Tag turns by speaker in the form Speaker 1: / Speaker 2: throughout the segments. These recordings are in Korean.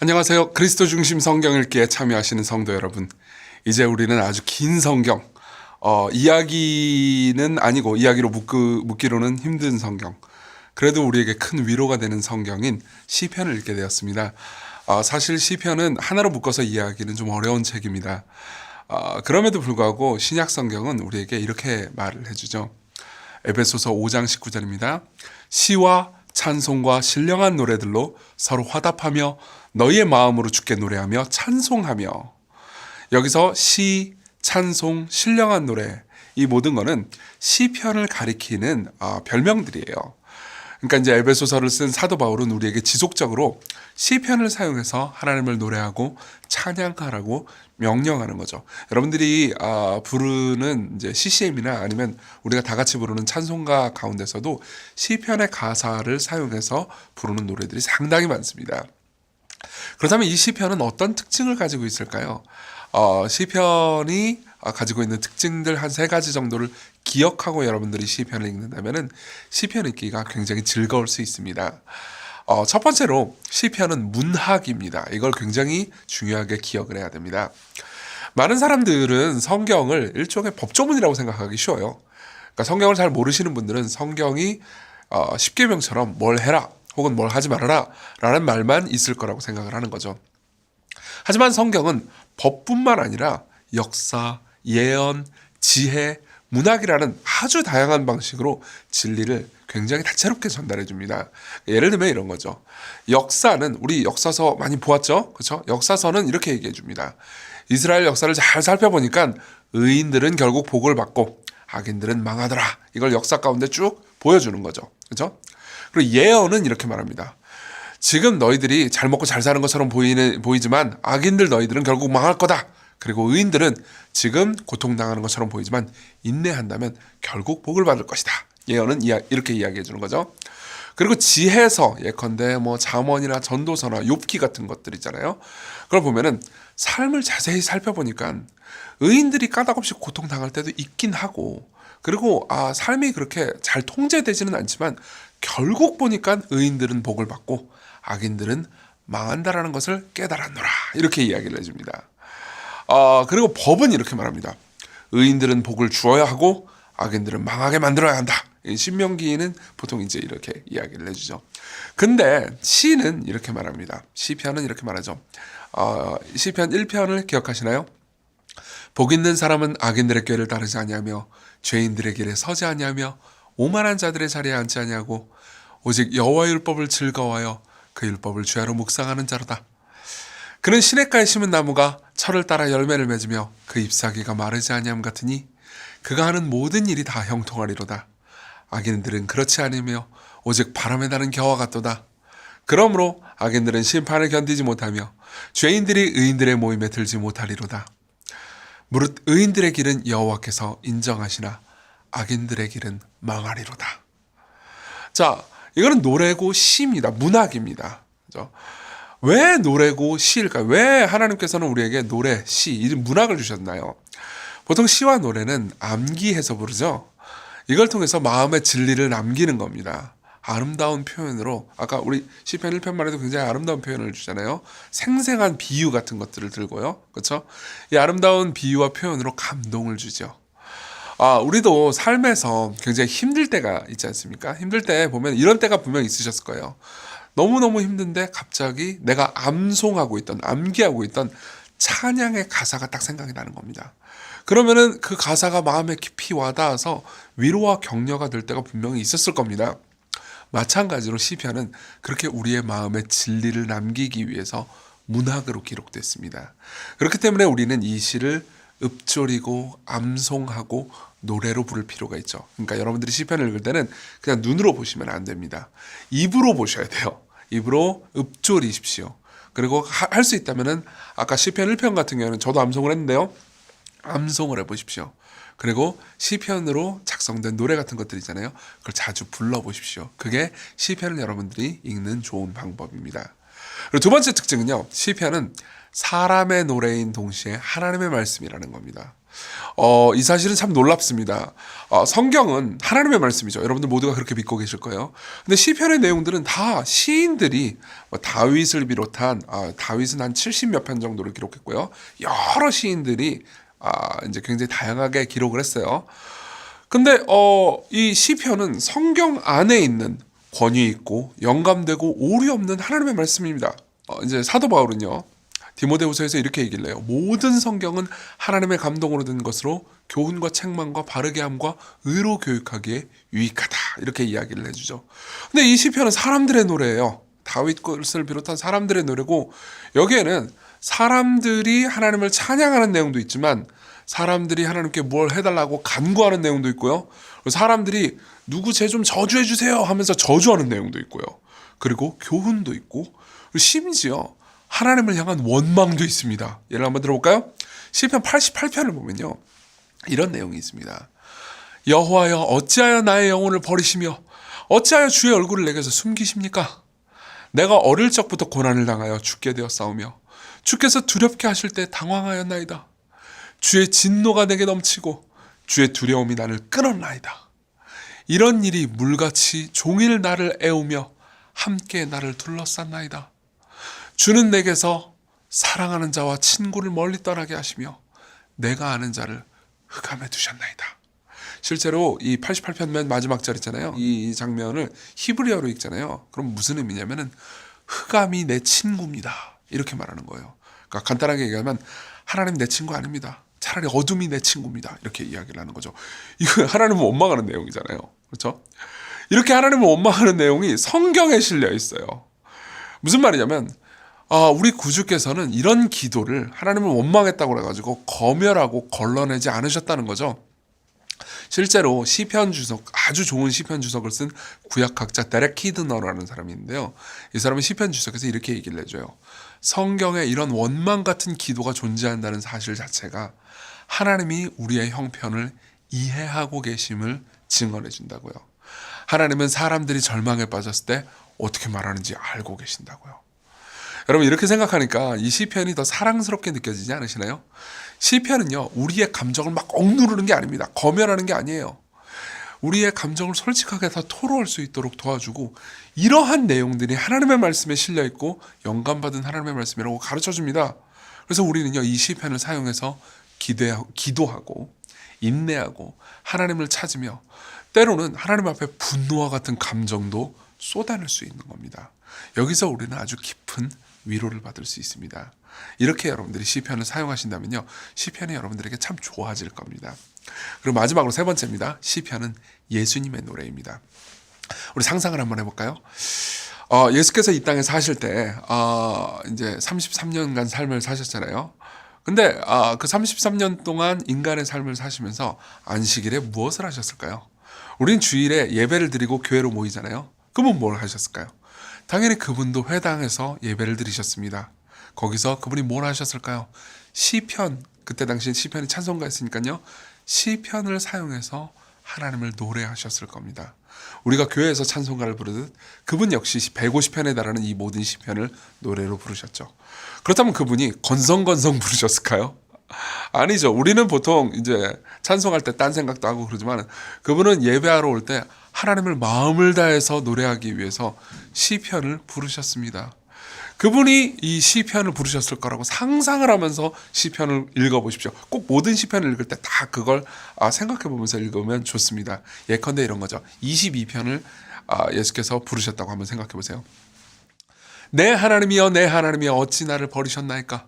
Speaker 1: 안녕하세요. 그리스도 중심 성경 읽기에 참여하시는 성도 여러분. 이제 우리는 아주 긴 성경, 이야기는 아니고 이야기로 묻기로는 힘든 성경, 그래도 우리에게 큰 위로가 되는 성경인 시편을 읽게 되었습니다. 사실 시편은 하나로 묶어서 이해하기는 좀 어려운 책입니다. 그럼에도 불구하고 신약 성경은 우리에게 이렇게 말을 해주죠. 에베소서 5장 19절입니다. 시와 찬송과 신령한 노래들로 서로 화답하며 너희의 마음으로 주께 노래하며 찬송하며. 여기서 시, 찬송, 신령한 노래, 이 모든 거는 시편을 가리키는 별명들이에요. 그러니까 이제 에베소서를 쓴 사도 바울은 우리에게 지속적으로 시편을 사용해서 하나님을 노래하고 찬양하라고 명령하는 거죠. 여러분들이 부르는 이제 CCM이나 아니면 우리가 다 같이 부르는 찬송가 가운데서도 시편의 가사를 사용해서 부르는 노래들이 상당히 많습니다. 그렇다면 이 시편은 어떤 특징을 가지고 있을까요? 시편이 가지고 있는 특징들 한 3가지 정도를 기억하고 여러분들이 시편을 읽는다면 시편 읽기가 굉장히 즐거울 수 있습니다. 첫 번째로 시편은 문학입니다. 이걸 굉장히 중요하게 기억을 해야 됩니다. 많은 사람들은 성경을 일종의 법조문이라고 생각하기 쉬워요. 그러니까 성경을 잘 모르시는 분들은 성경이 십계명처럼 뭘 해라 혹은 뭘 하지 말아라 라는 말만 있을 거라고 생각을 하는 거죠. 하지만 성경은 법뿐만 아니라 역사, 예언, 지혜, 문학이라는 아주 다양한 방식으로 진리를 굉장히 다채롭게 전달해 줍니다. 예를 들면 이런 거죠. 역사는 우리 역사서 많이 보았죠? 그렇죠? 역사서는 이렇게 얘기해 줍니다. 이스라엘 역사를 잘 살펴보니까 의인들은 결국 복을 받고 악인들은 망하더라. 이걸 역사 가운데 쭉 보여주는 거죠. 그렇죠? 그리고 예언은 이렇게 말합니다. 지금 너희들이 잘 먹고 잘 사는 것처럼 보이지만 악인들 너희들은 결국 망할 거다. 그리고 의인들은 지금 고통당하는 것처럼 보이지만 인내한다면 결국 복을 받을 것이다. 예언은 이렇게 이야기해 주는 거죠. 그리고 지혜서, 예컨대 잠언이나 전도서나 욥기 같은 것들 있잖아요. 그걸 보면은 삶을 자세히 살펴보니까 의인들이 까닭없이 고통당할 때도 있긴 하고, 그리고 삶이 그렇게 잘 통제되지는 않지만 결국 보니까 의인들은 복을 받고 악인들은 망한다라는 것을 깨달았노라. 이렇게 이야기를 해줍니다. 그리고 법은 이렇게 말합니다. 의인들은 복을 주어야 하고 악인들은 망하게 만들어야 한다. 신명기는 보통 이제 이렇게 이야기를 해주죠. 근데 시는 이렇게 말합니다. 시편은 이렇게 말하죠. 시편 1편을 기억하시나요? 복 있는 사람은 악인들의 꾀를 따르지 아니하며 죄인들의 길에 서지 아니하며 오만한 자들의 자리에 앉지 아니하고 오직 여호와의 율법을 즐거워하여 그 율법을 주야로 묵상하는 자로다. 그는 시냇가에 심은 나무가 철을 따라 열매를 맺으며 그 잎사귀가 마르지 아니함 같으니 그가 하는 모든 일이 다 형통하리로다. 악인들은 그렇지 않으며 오직 바람에 나는 겨와 같도다. 그러므로 악인들은 심판을 견디지 못하며 죄인들이 의인들의 모임에 들지 못하리로다. 무릇 의인들의 길은 여호와께서 인정하시나 악인들의 길은 망하리로다. 자, 이거는 노래고 시입니다. 문학입니다. 그렇죠? 왜 노래고 시일까요? 왜 하나님께서는 우리에게 노래, 시, 이 문학을 주셨나요? 보통 시와 노래는 암기해서 부르죠. 이걸 통해서 마음의 진리를 남기는 겁니다. 아름다운 표현으로, 아까 우리 시편 1편만 해도 굉장히 아름다운 표현을 주잖아요. 생생한 비유 같은 것들을 들고요. 그렇죠? 이 아름다운 비유와 표현으로 감동을 주죠. 우리도 삶에서 굉장히 힘들 때가 있지 않습니까? 힘들 때 보면 이런 때가 분명히 있으셨을 거예요. 너무너무 힘든데 갑자기 내가 암기하고 있던 찬양의 가사가 딱 생각이 나는 겁니다. 그러면은 그 가사가 마음에 깊이 와닿아서 위로와 격려가 될 때가 분명히 있었을 겁니다. 마찬가지로 시편은 그렇게 우리의 마음에 진리를 남기기 위해서 문학으로 기록됐습니다. 그렇기 때문에 우리는 이 시를 읊조리고 암송하고 노래로 부를 필요가 있죠. 그러니까 여러분들이 시편을 읽을 때는 그냥 눈으로 보시면 안 됩니다. 입으로 보셔야 돼요. 입으로 읊조리십시오. 그리고 할 수 있다면은 아까 시편 1편 같은 경우는 저도 암송을 했는데요. 암송을 해보십시오. 그리고 시편으로 작성된 노래 같은 것들 있잖아요. 그걸 자주 불러보십시오. 그게 시편을 여러분들이 읽는 좋은 방법입니다. 그리고 두 번째 특징은요. 시편은 사람의 노래인 동시에 하나님의 말씀이라는 겁니다. 이 사실은 참 놀랍습니다. 성경은 하나님의 말씀이죠. 여러분들 모두가 그렇게 믿고 계실 거예요. 근데 시편의 내용들은 다 시인들이 다윗을 비롯한 다윗은 한 70몇 편 정도를 기록했고요. 여러 시인들이 이제 굉장히 다양하게 기록을 했어요. 근데 이 시편은 성경 안에 있는 권위 있고 영감되고 오류 없는 하나님의 말씀입니다. 이제 사도 바울은요. 디모데후서에서 이렇게 얘기를 해요. 모든 성경은 하나님의 감동으로 된 것으로 교훈과 책망과 바르게 함과 의로 교육하기에 유익하다. 이렇게 이야기를 해주죠. 근데 이 시편은 사람들의 노래예요. 다윗 것을 비롯한 사람들의 노래고 여기에는 사람들이 하나님을 찬양하는 내용도 있지만 사람들이 하나님께 뭘 해달라고 간구하는 내용도 있고요. 사람들이 누구 쟤 좀 저주해 주세요 하면서 저주하는 내용도 있고요. 그리고 교훈도 있고 심지어 하나님을 향한 원망도 있습니다. 예를 한번 들어볼까요? 시편 88편을 보면요. 이런 내용이 있습니다. 여호와여 어찌하여 나의 영혼을 버리시며 어찌하여 주의 얼굴을 내게서 숨기십니까? 내가 어릴 적부터 고난을 당하여 죽게 되었사오며 주께서 두렵게 하실 때 당황하였나이다. 주의 진노가 내게 넘치고 주의 두려움이 나를 끊었나이다. 이런 일이 물같이 종일 나를 애우며 함께 나를 둘러쌌나이다. 주는 내게서 사랑하는 자와 친구를 멀리 떠나게 하시며 내가 아는 자를 흑암에 두셨나이다. 실제로 이 88편 맨 마지막 절 있잖아요. 이 장면을 히브리어로 읽잖아요. 그럼 무슨 의미냐면은 흑암이 내 친구입니다. 이렇게 말하는 거예요. 그러니까 간단하게 얘기하면 하나님 내 친구 아닙니다. 차라리 어둠이 내 친구입니다. 이렇게 이야기를 하는 거죠. 이거 하나님을 원망하는 내용이잖아요. 그렇죠? 이렇게 하나님을 원망하는 내용이 성경에 실려 있어요. 무슨 말이냐면 우리 구주께서는 이런 기도를 하나님을 원망했다고 그래가지고 검열하고 걸러내지 않으셨다는 거죠. 실제로 시편 주석, 아주 좋은 시편 주석을 쓴 구약학자 데렉 키드너라는 사람이 있는데요. 이 사람은 시편 주석에서 이렇게 얘기를 해줘요. 성경에 이런 원망 같은 기도가 존재한다는 사실 자체가 하나님이 우리의 형편을 이해하고 계심을 증언해 준다고요. 하나님은 사람들이 절망에 빠졌을 때 어떻게 말하는지 알고 계신다고요. 여러분 이렇게 생각하니까 이 시편이 더 사랑스럽게 느껴지지 않으시나요? 시편은요 우리의 감정을 막 억누르는 게 아닙니다. 검열하는 게 아니에요. 우리의 감정을 솔직하게 다 토로할 수 있도록 도와주고 이러한 내용들이 하나님의 말씀에 실려있고 영감받은 하나님의 말씀이라고 가르쳐줍니다. 그래서 우리는요 이 시편을 사용해서 기도하고 인내하고 하나님을 찾으며 때로는 하나님 앞에 분노와 같은 감정도 쏟아낼 수 있는 겁니다. 여기서 우리는 아주 깊은 위로를 받을 수 있습니다. 이렇게 여러분들이 시편을 사용하신다면요 시편이 여러분들에게 참 좋아질 겁니다. 그리고 마지막으로 세 번째입니다. 시편은 예수님의 노래입니다. 우리 상상을 한번 해볼까요? 예수께서 이 땅에 사실 때 이제 33년간 삶을 사셨잖아요. 근데 그 33년 동안 인간의 삶을 사시면서 안식일에 무엇을 하셨을까요? 우린 주일에 예배를 드리고 교회로 모이잖아요. 그분 뭘 하셨을까요? 당연히 그분도 회당에서 예배를 드리셨습니다. 거기서 그분이 뭘 하셨을까요? 시편, 그때 당시 시편이 찬송가였으니까요. 시편을 사용해서 하나님을 노래하셨을 겁니다. 우리가 교회에서 찬송가를 부르듯 그분 역시 150편에 달하는 이 모든 시편을 노래로 부르셨죠. 그렇다면 그분이 건성건성 부르셨을까요? 아니죠. 우리는 보통 이제 찬송할 때 딴 생각도 하고 그러지만 그분은 예배하러 올 때 하나님을 마음을 다해서 노래하기 위해서 시편을 부르셨습니다. 그분이 이 시편을 부르셨을 거라고 상상을 하면서 시편을 읽어보십시오. 꼭 모든 시편을 읽을 때 다 그걸 생각해 보면서 읽으면 좋습니다. 예컨대 이런 거죠. 22편을 예수께서 부르셨다고 한번 생각해 보세요. 내 하나님이여 내 하나님이여 어찌 나를 버리셨나이까?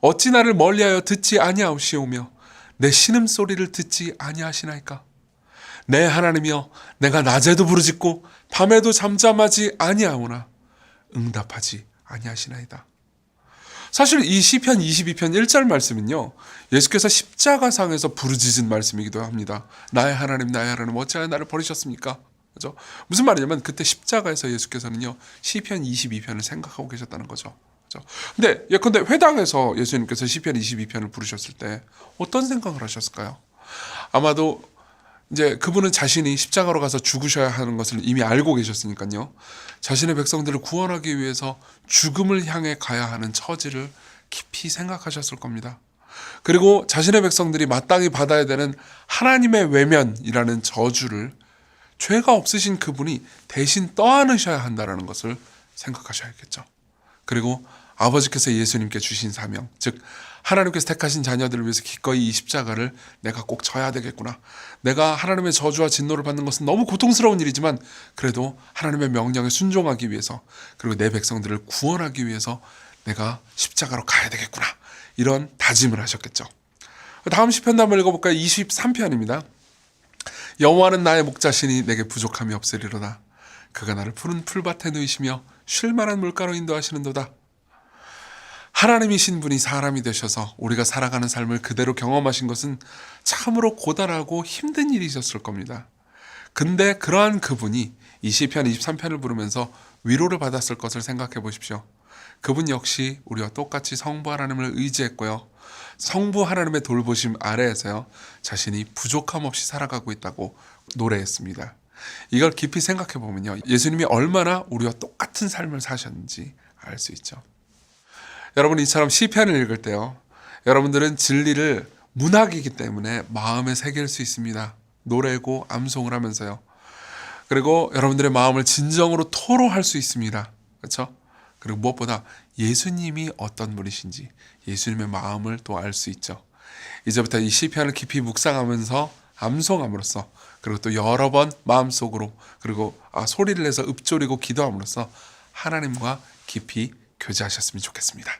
Speaker 1: 어찌 나를 멀리하여 듣지 아니하시오며 내 신음소리를 듣지 아니하시나이까? 내 하나님이여 내가 낮에도 부르짖고 밤에도 잠잠하지 아니하오나 응답하지 아니하시나이다. 사실 이 시편 22편 1절 말씀은요 예수께서 십자가상에서 부르짖은 말씀이기도 합니다. 나의 하나님 어찌하여 나를 버리셨습니까? 그죠? 무슨 말이냐면 그때 십자가에서 예수께서는요 시편 22편을 생각하고 계셨다는 거죠. 그죠? 근데 예컨대 회당에서 예수님께서 시편 22편을 부르셨을 때 어떤 생각을 하셨을까요? 아마도 이제 그분은 자신이 십자가로 가서 죽으셔야 하는 것을 이미 알고 계셨으니까요. 자신의 백성들을 구원하기 위해서 죽음을 향해 가야 하는 처지를 깊이 생각하셨을 겁니다. 그리고 자신의 백성들이 마땅히 받아야 되는 하나님의 외면이라는 저주를 죄가 없으신 그분이 대신 떠안으셔야 한다는 것을 생각하셔야겠죠. 그리고 아버지께서 예수님께 주신 사명, 즉 하나님께서 택하신 자녀들을 위해서 기꺼이 이 십자가를 내가 꼭 져야 되겠구나. 내가 하나님의 저주와 진노를 받는 것은 너무 고통스러운 일이지만 그래도 하나님의 명령에 순종하기 위해서, 그리고 내 백성들을 구원하기 위해서 내가 십자가로 가야 되겠구나. 이런 다짐을 하셨겠죠. 다음 시편도 한번 읽어볼까요? 23편입니다. 여호와는 나의 목자시니 내게 부족함이 없으리로다. 그가 나를 푸른 풀밭에 누이시며 쉴 만한 물가로 인도하시는도다. 하나님이신 분이 사람이 되셔서 우리가 살아가는 삶을 그대로 경험하신 것은 참으로 고단하고 힘든 일이셨을 겁니다. 근데 그러한 그분이 이 시편 23편을 부르면서 위로를 받았을 것을 생각해 보십시오. 그분 역시 우리와 똑같이 성부 하나님을 의지했고요. 성부 하나님의 돌보심 아래에서요, 자신이 부족함 없이 살아가고 있다고 노래했습니다. 이걸 깊이 생각해 보면요, 예수님이 얼마나 우리와 똑같은 삶을 사셨는지 알 수 있죠. 여러분, 이처럼 시편을 읽을 때요, 여러분들은 진리를 문학이기 때문에 마음에 새길 수 있습니다. 노래고 암송을 하면서요. 그리고 여러분들의 마음을 진정으로 토로할 수 있습니다. 그렇죠? 그리고 무엇보다 예수님이 어떤 분이신지, 예수님의 마음을 또 알 수 있죠. 이제부터 이 시편을 깊이 묵상하면서 암송함으로써, 그리고 또 여러 번 마음속으로, 그리고 소리를 내서 읊조리고 기도함으로써 하나님과 깊이 교제하셨으면 좋겠습니다.